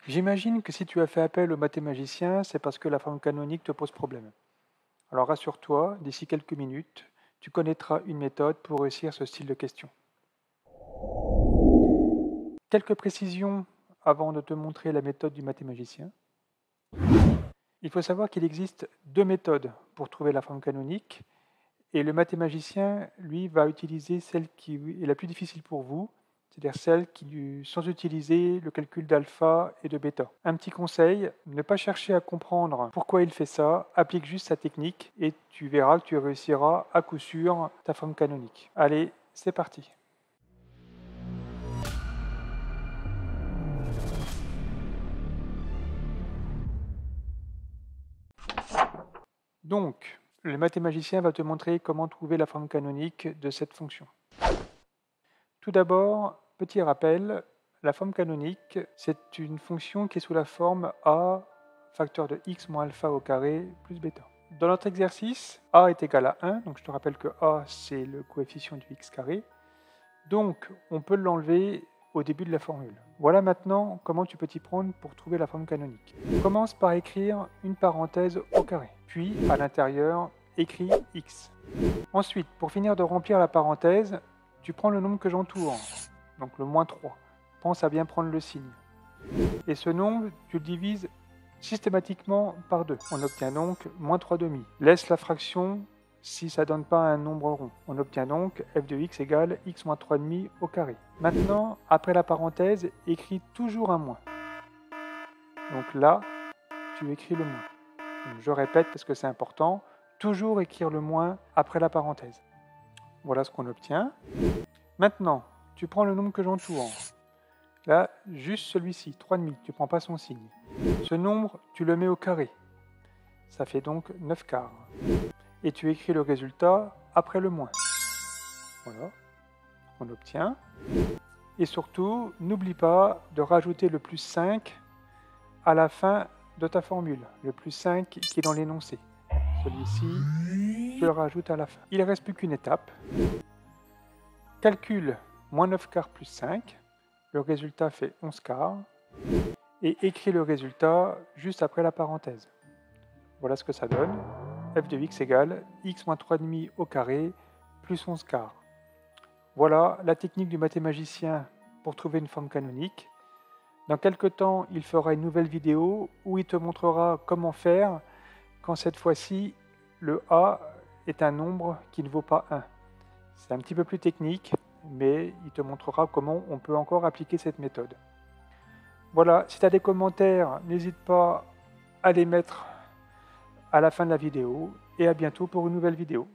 J'imagine que si tu as fait appel au mathémagicien, c'est parce que la forme canonique te pose problème. Alors rassure-toi, d'ici quelques minutes, tu connaîtras une méthode pour réussir ce style de question. Quelques précisions avant de te montrer la méthode du mathémagicien. Il faut savoir qu'il existe deux méthodes pour trouver la forme canonique, et le mathémagicien, lui, va utiliser celle qui est la plus difficile pour vous, c'est-à-dire celle sans utiliser le calcul d'alpha et de bêta. Un petit conseil, ne pas chercher à comprendre pourquoi il fait ça, applique juste sa technique et tu verras que tu réussiras à coup sûr ta forme canonique. Allez, c'est parti. Donc, le mathémagicien va te montrer comment trouver la forme canonique de cette fonction. Tout d'abord, petit rappel, la forme canonique, c'est une fonction qui est sous la forme a facteur de x moins alpha au carré plus bêta. Dans notre exercice, a est égal à 1, donc je te rappelle que a c'est le coefficient du x carré, donc on peut l'enlever au début de la formule. Voilà maintenant comment tu peux t'y prendre pour trouver la forme canonique. Commence par écrire une parenthèse au carré, puis à l'intérieur, écris x. Ensuite, pour finir de remplir la parenthèse, tu prends le nombre que j'entoure, donc le moins 3. Pense à bien prendre le signe. Et ce nombre, tu le divises systématiquement par 2. On obtient donc moins 3 demi. Laisse la fraction si ça ne donne pas un nombre rond. On obtient donc f de x égale x moins 3 demi au carré. Maintenant, après la parenthèse, écris toujours un moins. Donc là, tu écris le moins. Donc je répète parce que c'est important, toujours écrire le moins après la parenthèse. Voilà ce qu'on obtient. Maintenant, tu prends le nombre que j'entoure. Là, juste celui-ci, 3,5, tu ne prends pas son signe. Ce nombre, tu le mets au carré. Ça fait donc 9 quarts. Et tu écris le résultat après le moins. Voilà, on obtient. Et surtout, n'oublie pas de rajouter le plus 5 à la fin de ta formule. Le plus 5 qui est dans l'énoncé. Celui-ci, tu le rajoutes à la fin. Il ne reste plus qu'une étape. Calcule moins 9 quarts plus 5. Le résultat fait 11 quarts. Et écris le résultat juste après la parenthèse. Voilà ce que ça donne. f de x égale x moins 3,5 au carré plus 11 quarts. Voilà la technique du mathémagicien pour trouver une forme canonique. Dans quelques temps, il fera une nouvelle vidéo où il te montrera comment faire quand cette fois-ci, le a est un nombre qui ne vaut pas 1. C'est un petit peu plus technique, mais il te montrera comment on peut encore appliquer cette méthode. Voilà, si tu as des commentaires, n'hésite pas à les mettre à la fin de la vidéo et à bientôt pour une nouvelle vidéo.